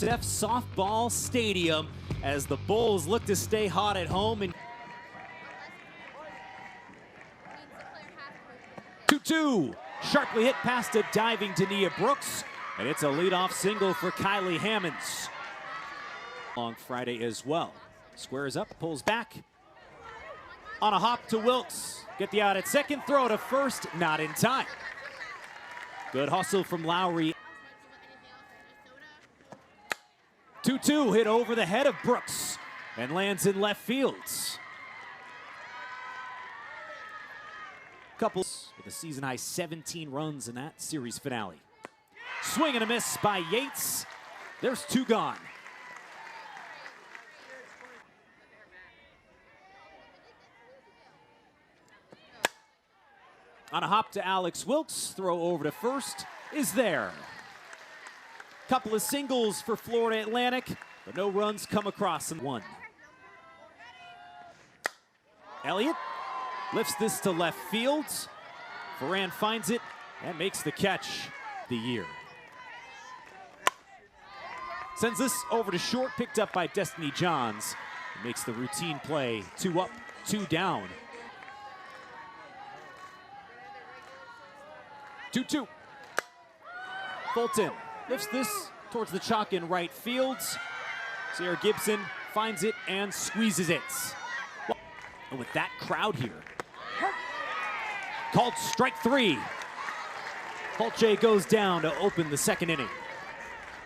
USF Softball Stadium as the Bulls look to stay hot at home. And 2-2, sharply hit past a diving Dania Brooks, and it's a leadoff single for Kylie Hammonds. On Friday as well. Squares up, pulls back. On a hop to Wilkes. Get the out at second, throw to first, not in time. Good hustle from Lowry. 2-2 hit over the head of Brooks and lands in left field. Couples with a season high 17 runs in that series finale. Swing and a miss by Yates. There's two gone. On a hop to Alex Wilkes, throw over to first is there. Couple of singles for Florida Atlantic, but no runs come across in one. Elliott lifts this to left field. Ferran finds it and makes the catch the year. Sends this over to short, picked up by Destiny Johns. Makes the routine play, 2 up, 2 down. 2-2. Fulton lifts this towards the chalk in right field. Sierra Gibson finds it and squeezes it. And with that crowd here, called strike 3. Fulche goes down to open the second inning.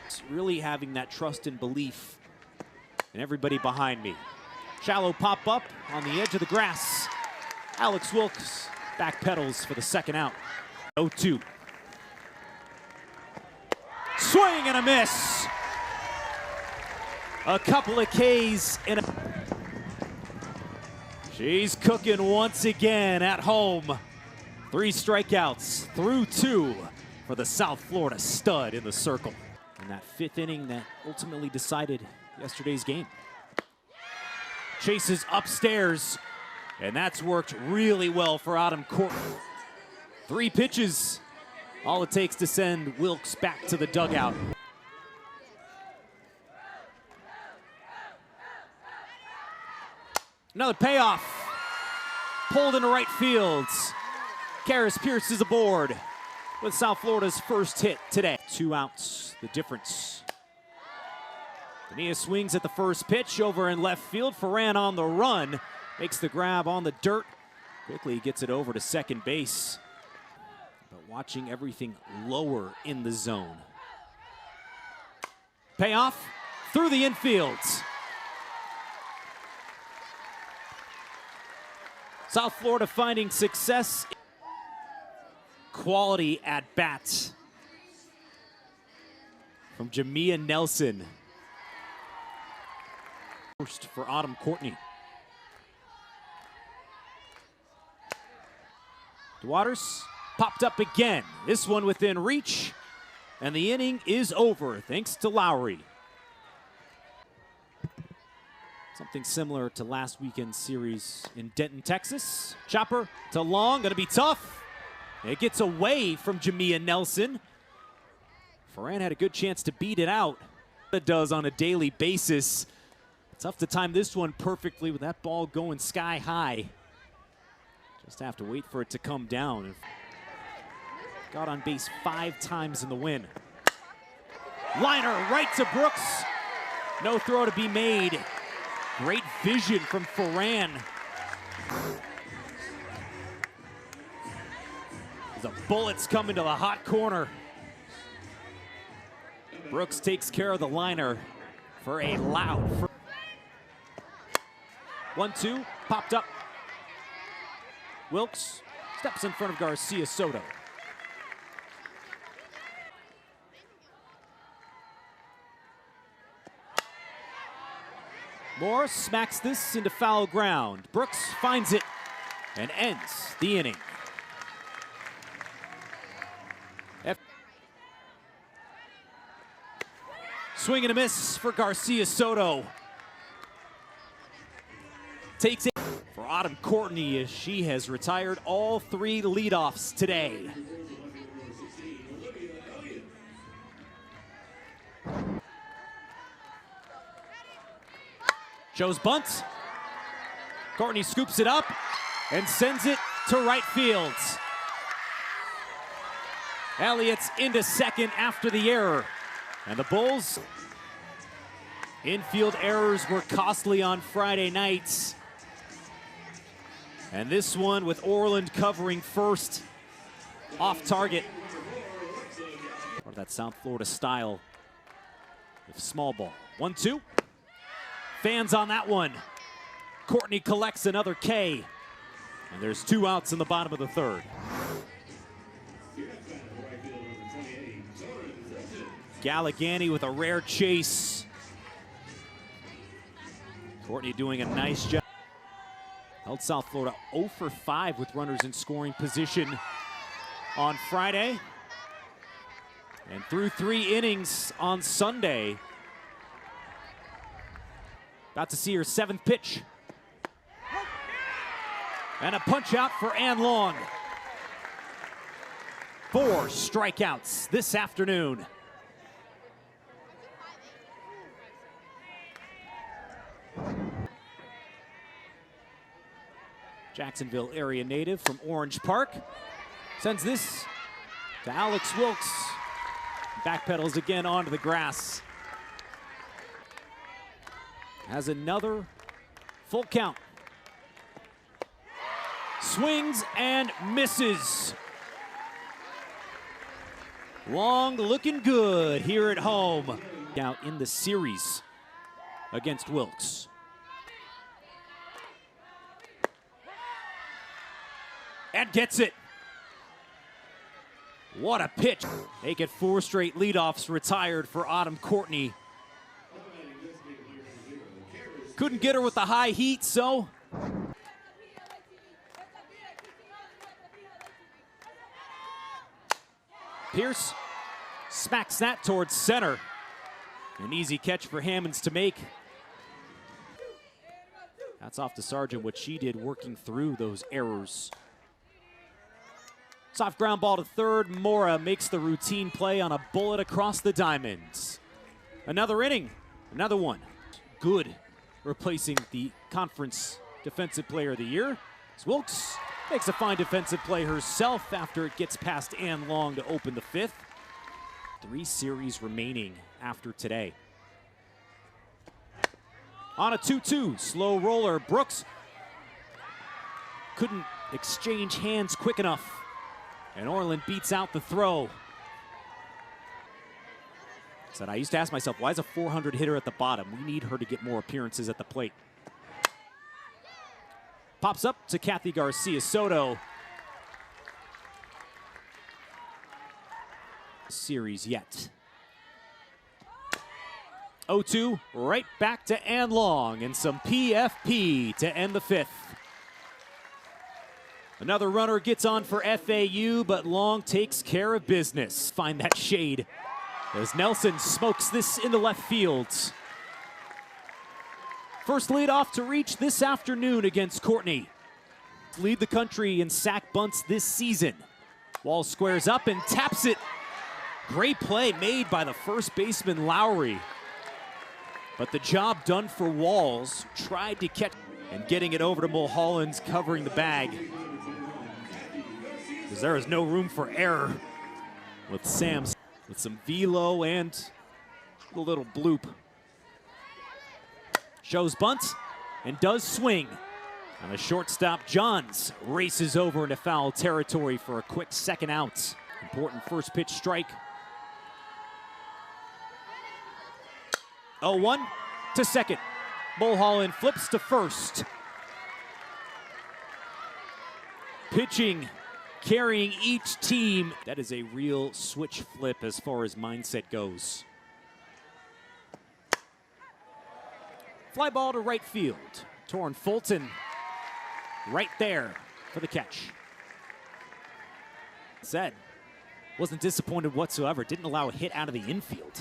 It's really having that trust and belief in everybody behind me. Shallow pop up on the edge of the grass. Alex Wilkes backpedals for the second out. 0-2. Swing and a miss. A couple of Ks in a... She's cooking once again at home. 3 strikeouts through 2 for the South Florida stud in the circle. In that 5th inning that ultimately decided yesterday's game. Chases upstairs, and that's worked really well for Autumn Courtney. 3 pitches, all it takes to send Wilkes back to the dugout. Another payoff. Pulled into right field. Karis Pierce is aboard with South Florida's first hit today. 2 outs, the difference. Dania swings at the first pitch over in left field. Ferran on the run. Makes the grab on the dirt. Quickly gets it over to second base. But watching everything lower in the zone. Payoff through the infield. South Florida finding success. Quality at bat from Jamia Nelson. First for Autumn Courtney. DeWaters popped up again. This one within reach, and the inning is over thanks to Lowry. Something similar to last weekend's series in Denton, Texas. Chopper to long, gonna be tough. It gets away from Jamia Nelson. Ferran had a good chance to beat it out. It does on a daily basis. Tough to time this one perfectly with that ball going sky high. Just have to wait for it to come down. Got on base 5 times in the win. Liner right to Brooks. No throw to be made. Great vision from Ferran. The bullets coming to the hot corner. Brooks takes care of the liner for a loud. 1-2, popped up. Wilkes steps in front of Garcia Soto. Moore smacks this into foul ground. Brooks finds it and ends the inning. Swing and a miss for Garcia Soto. Takes it for Autumn Courtney as she has retired all 3 leadoffs today. Shows bunt. Courtney scoops it up and sends it to right field. Elliott's into second after the error. And the Bulls' infield errors were costly on Friday nights. And this one with Orland covering first, off target. Part of that South Florida style with small ball. 1-2. Fans on that one. Courtney collects another K. And there's 2 outs in the bottom of the third. Galligani with a rare chase. Courtney doing a nice job. Held South Florida 0 for 5 with runners in scoring position on Friday. And through 3 innings on Sunday. About to see her 7th pitch. And a punch out for Ann Long. 4 strikeouts this afternoon. Jacksonville area native from Orange Park. Sends this to Alex Wilkes. Backpedals again onto the grass. Has another full count. Swings and misses. Long looking good here at home. Out in the series against Wilkes. And gets it. What a pitch. They get 4 straight leadoffs retired for Autumn Courtney. Couldn't get her with the high heat, so. Pierce smacks that towards center. An easy catch for Hammonds to make. That's off to Sargent, what she did working through those errors. Soft ground ball to third. Mora makes the routine play on a bullet across the diamonds. Another inning, another one. Good, replacing the conference defensive player of the year. Wilkes makes a fine defensive play herself after it gets past Ann Long to open the 5th. 3 series remaining after today. On a 2-2, slow roller. Brooks couldn't exchange hands quick enough. And Orland beats out the throw. Said, I used to ask myself, why is a 400 hitter at the bottom? We need her to get more appearances at the plate. Pops up to Kathy Garcia Soto. Series yet. 0-2, right back to Ann Long and some PFP to end the 5th. Another runner gets on for FAU, but Long takes care of business. Find that shade as Nelson smokes this into left field. First leadoff to reach this afternoon against Courtney. Lead the country in sack bunts this season. Wall squares up and taps it. Great play made by the first baseman Lowry. But the job done for Walls. Tried to catch and getting it over to Mulholland's covering the bag. Because there is no room for error with Sam's with some velo and a little bloop. Shows bunt and does swing. And the shortstop Johns races over into foul territory for a quick 2nd out. Important first pitch strike. 0-1 to 2nd. Mulholland flips to 1st. Pitching, carrying each team. That is a real switch flip as far as mindset goes. Fly ball to right field. Torrin Fulton right there for the catch. Said, wasn't disappointed whatsoever. Didn't allow a hit out of the infield.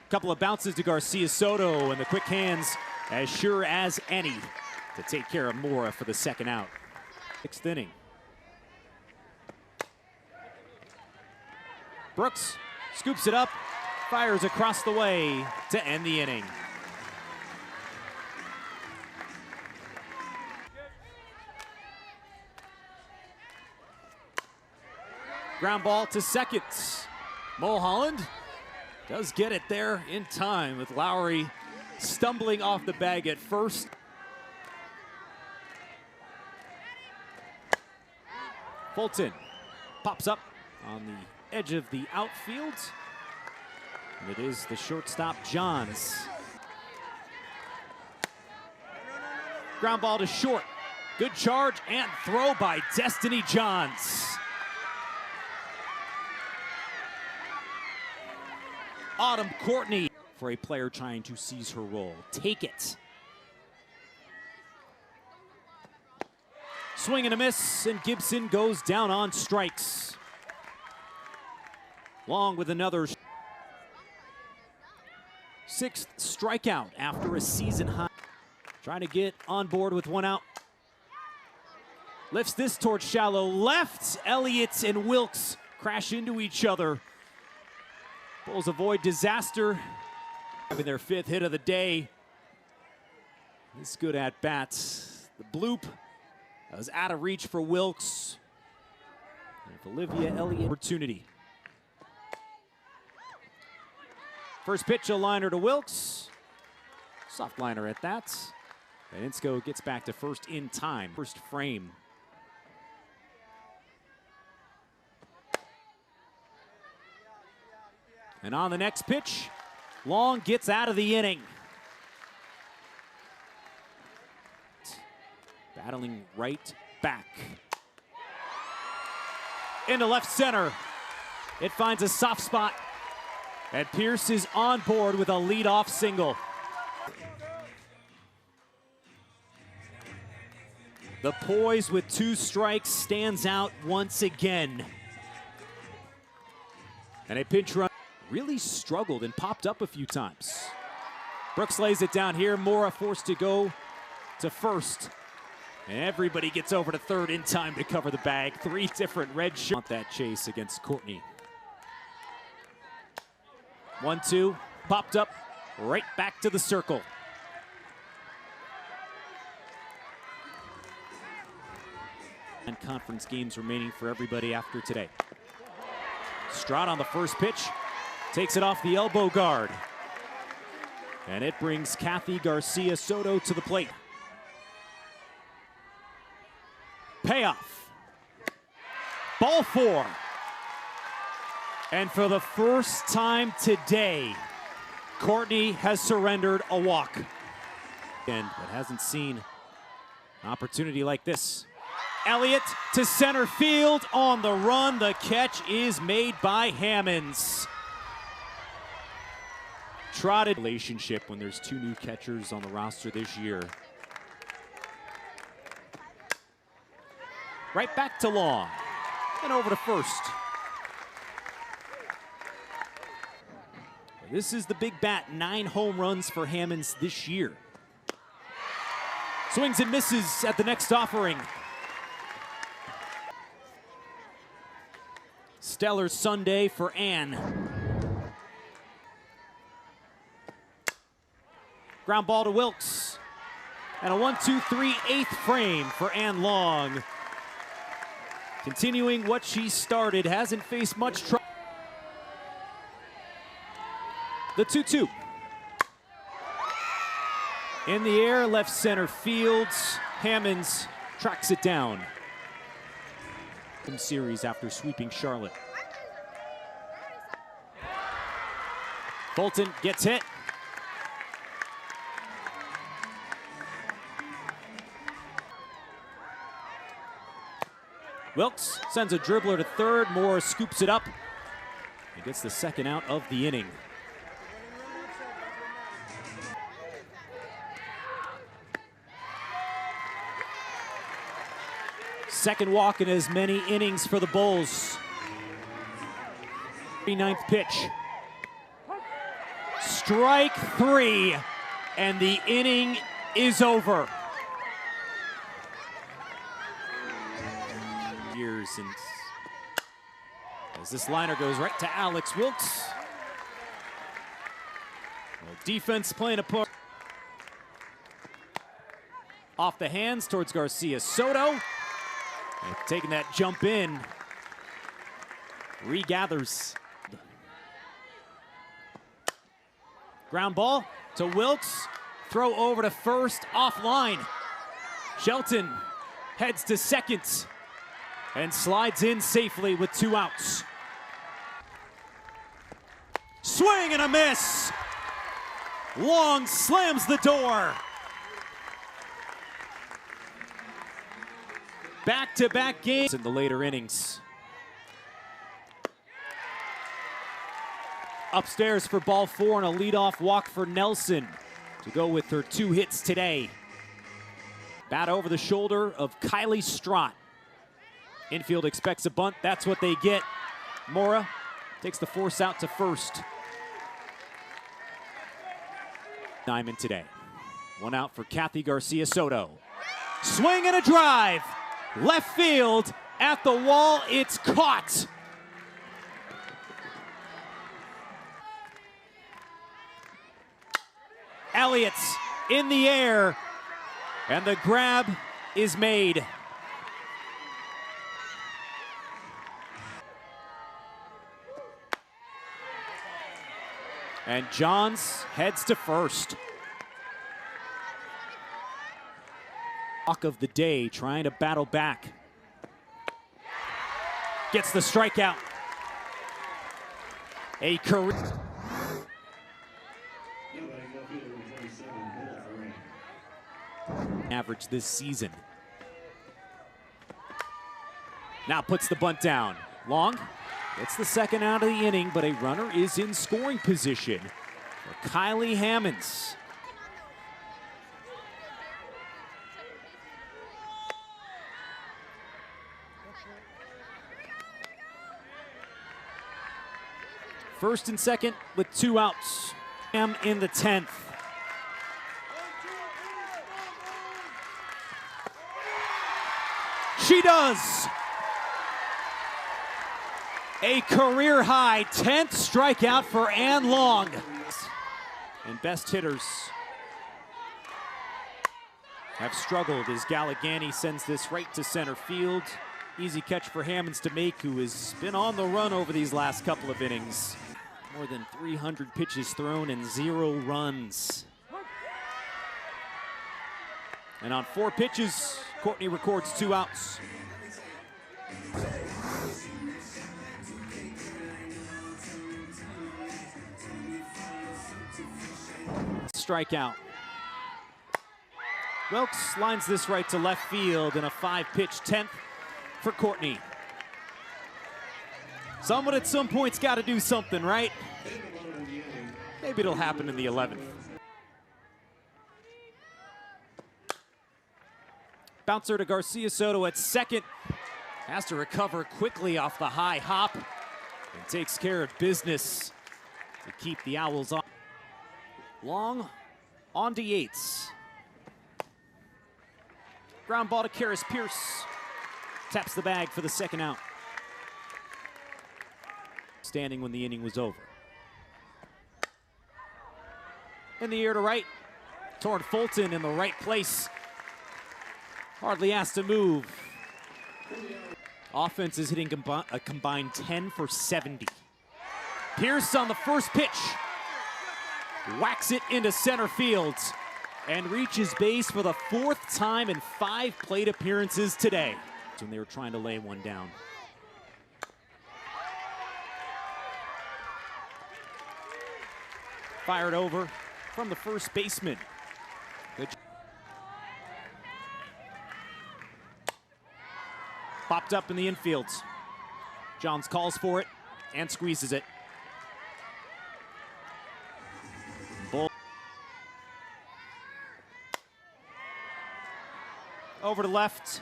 Couple of bounces to Garcia Soto and the quick hands as sure as any to take care of Mora for the 2nd out. 6th inning. Brooks scoops it up, fires across the way to end the inning. Ground ball to second. Mulholland does get it there in time with Lowry stumbling off the bag at first. Fulton pops up on the edge of the outfield. And it is the shortstop, Johns. Ground ball to short. Good charge and throw by Destiny Johns. Autumn Courtney for a player trying to seize her role. Take it. Swing and a miss, and Gibson goes down on strikes. Long with another. Sixth strikeout after a season high. Trying to get on board with one out. Lifts this towards shallow left. Elliott and Wilkes crash into each other. Bulls avoid disaster. Having their fifth hit of the day. This good at bat. The bloop that was out of reach for Wilkes. And Olivia Elliott opportunity. First pitch, a liner to Wilkes. Soft liner at that. And Insko gets back to first in time. First frame. And on the next pitch, Long gets out of the inning. Battling right back. Into left center. It finds a soft spot. And Pierce is on board with a leadoff single. The poise with two strikes stands out once again. And a pinch run really struggled and popped up a few times. Brooks lays it down here. Mora forced to go to first. And everybody gets over to third in time to cover the bag. Three different red shirts. Want that chase against Courtney. 1-2, popped up, right back to the circle. And conference games remaining for everybody after today. Stroud on the first pitch, takes it off the elbow guard. And it brings Kathy Garcia Soto to the plate. Payoff. Ball four. And for the first time today, Courtney has surrendered a walk. And but hasn't seen an opportunity like this. Elliott to center field on the run. The catch is made by Hammonds. Trotted relationship when there's two new catchers on the roster this year. Right back to Long and over to first. This is the big bat, 9 home runs for Hammonds this year. Swings and misses at the next offering. Stellar Sunday for Ann. Ground ball to Wilkes. And a 1-2-3 8th frame for Ann Long. Continuing what she started, hasn't faced much trouble. The 2-2. In the air, left center field. Hammonds tracks it down. Series after sweeping Charlotte. Fulton gets hit. Wilkes sends a dribbler to third. Moore scoops it up. He gets the second out of the inning. Second walk in as many innings for the Bulls. 39th pitch. Strike 3, and the inning is over. Years, and as this liner goes right to Alex Wilkes. Well, defense playing a part. Off the hands towards Garcia Soto. And taking that jump in. regathers. Ground ball to Wilkes. Throw over to first, offline. Shelton heads to second and slides in safely with 2 outs. Swing and a miss. Long slams the door. Back-to-back games in the later innings. Upstairs for ball 4 and a leadoff walk for Nelson to go with her 2 hits today. Bat over the shoulder of Kylie Strott. Infield expects a bunt. That's what they get. Mora takes the force out to first. Diamond today. 1 out for Kathy Garcia Soto. Swing and a drive. Left field at the wall. It's caught. Elliott's in the air, and the grab is made. And Johns heads to first. Walk of the day, trying to battle back. Gets the strikeout. A career. Average this season. Now puts the bunt down. Long gets the second out of the inning, but a runner is in scoring position for Kylie Hammonds. First and second with 2 outs. Ham in the 10th. She does. A career high 10th strikeout for Ann Long. And best hitters have struggled as Galligani sends this right to center field. Easy catch for Hammonds to make, who has been on the run over these last couple of innings. More than 300 pitches thrown and 0 runs. And on 4 pitches, Courtney records 2 outs. Strikeout. Wilkes lines this right to left field in a 5-pitch 10th for Courtney. Someone at some point's got to do something, right? Maybe it'll happen in the 11th. Bouncer to Garcia Soto at second. Has to recover quickly off the high hop and takes care of business to keep the Owls on. Long on to Yates. Ground ball to Karis Pierce. Taps the bag for the second out. Standing when the inning was over. In the air to right. Torn Fulton in the right place. Hardly asked to move. Offense is hitting a combined 10 for 70. Pierce on the first pitch. Whacks it into center field and reaches base for the 4th time in 5 plate appearances today. When they were trying to lay one down. Fired over from the first baseman. Good. Popped up in the infield. Johns calls for it and squeezes it. Bull. Over to left.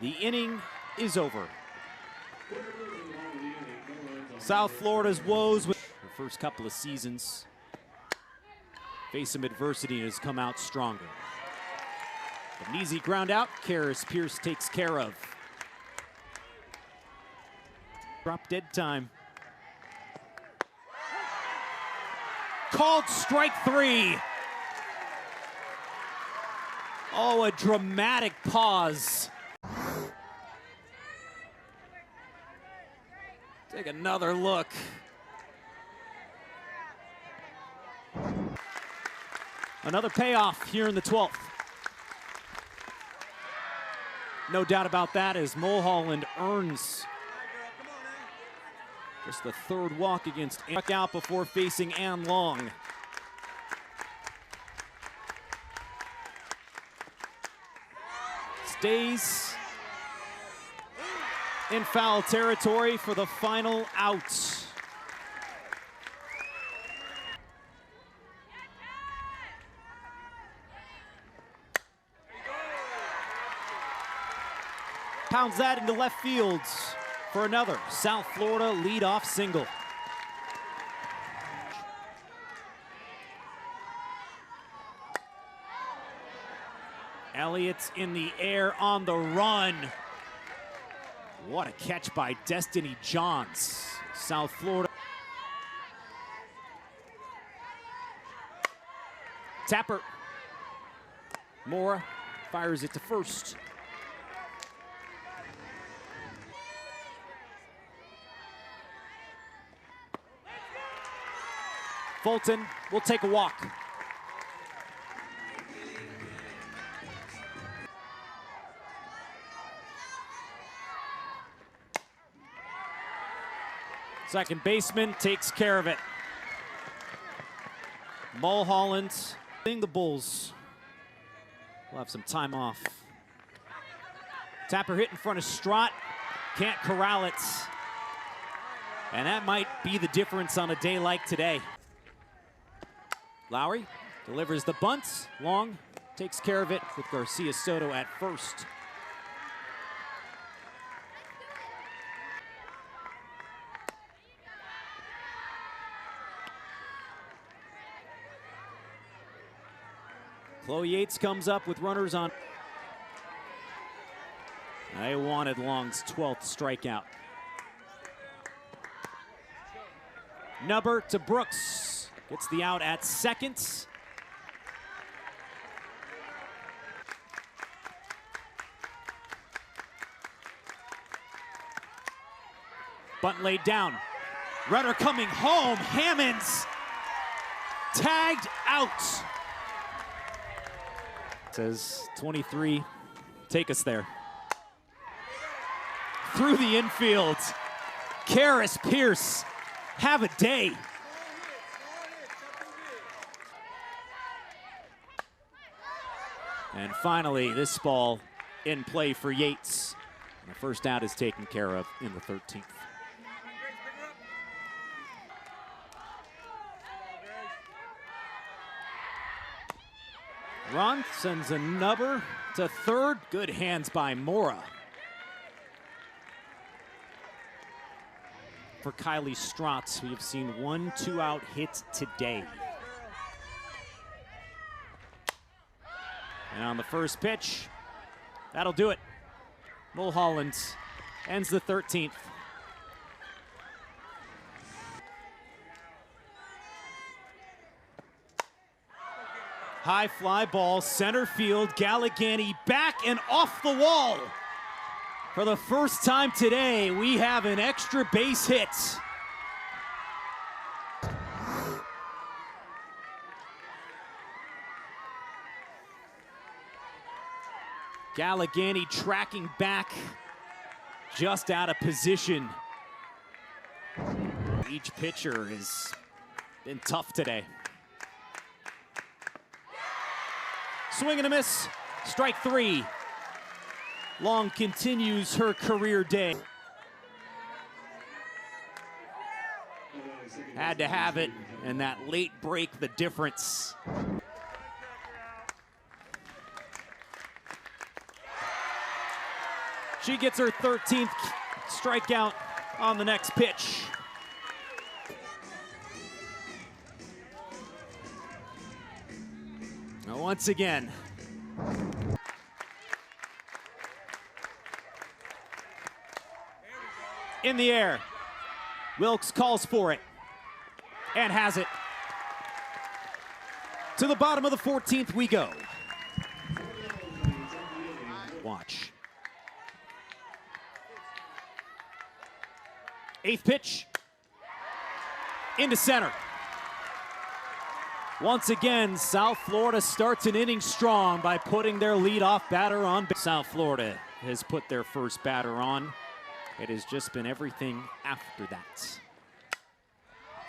The inning is over. South Florida's woes with her first couple of seasons face some adversity and has come out stronger. An easy ground out, Karis Pierce takes care of. Drop dead time. Called strike 3. Oh, a dramatic pause. Take another look. Another payoff here in the 12th. No doubt about that, as Mulholland earns just the third walk against out before facing Ann Long. Stays in foul territory for the final out. Pounds that into left field for another South Florida leadoff single. Elliott's in the air on the run. What a catch by Destiny Johns. South Florida. Tapper. Mora fires it to first. Fulton will take a walk. Second baseman takes care of it. Mulholland, the Bulls will have some time off. Tapper hit in front of Strott, can't corral it. And that might be the difference on a day like today. Lowry delivers the bunt. Long takes care of it with Garcia Soto at first. Chloe Yates comes up with runners on. They wanted Long's 12th strikeout. Nubber to Brooks. Gets the out at second. Bunt laid down. Runner coming home. Hammonds tagged out. Says 23, take us there. Through the infield. Karis Pierce, have a day. And finally, this ball in play for Yates. And the first out is taken care of in the 13th. Ron sends a nubber to third. Good hands by Mora. For Kylie Strotz, we have seen 1 2-out hit today. And on the first pitch, that'll do it. Mulholland ends the 13th. High fly ball, center field. Galligani back and off the wall. For the first time today, we have an extra base hit. Galligani tracking back, just out of position. Each pitcher has been tough today. Swing and a miss, strike 3. Long continues her career day. Had to have it, and that late break, the difference. She gets her 13th strikeout on the next pitch. Now once again, in the air. Wilkes calls for it and has it. To the bottom of the 14th we go. Watch. 8th pitch. Into center. Once again, South Florida starts an inning strong by putting their leadoff batter on. South Florida has put their first batter on. It has just been everything after that.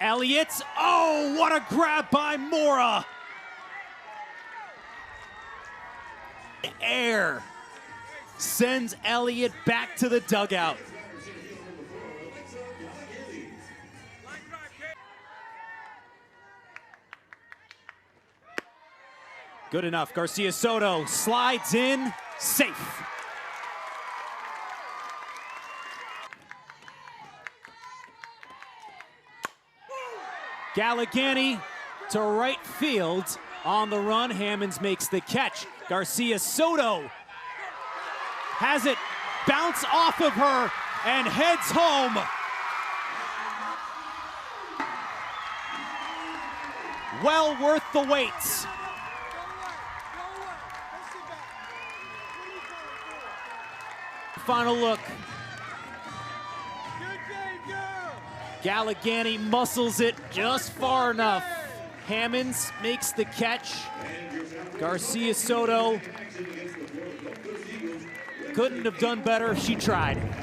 Elliott, oh, what a grab by Mora. Air sends Elliott back to the dugout. Good enough. Garcia Soto slides in, safe. Galligani to right field on the run. Hammonds makes the catch. Garcia Soto has it bounce off of her and heads home. Well worth the wait. Final look. Galligani muscles it just far enough. Hammonds makes the catch. Garcia Soto couldn't have done better. She tried.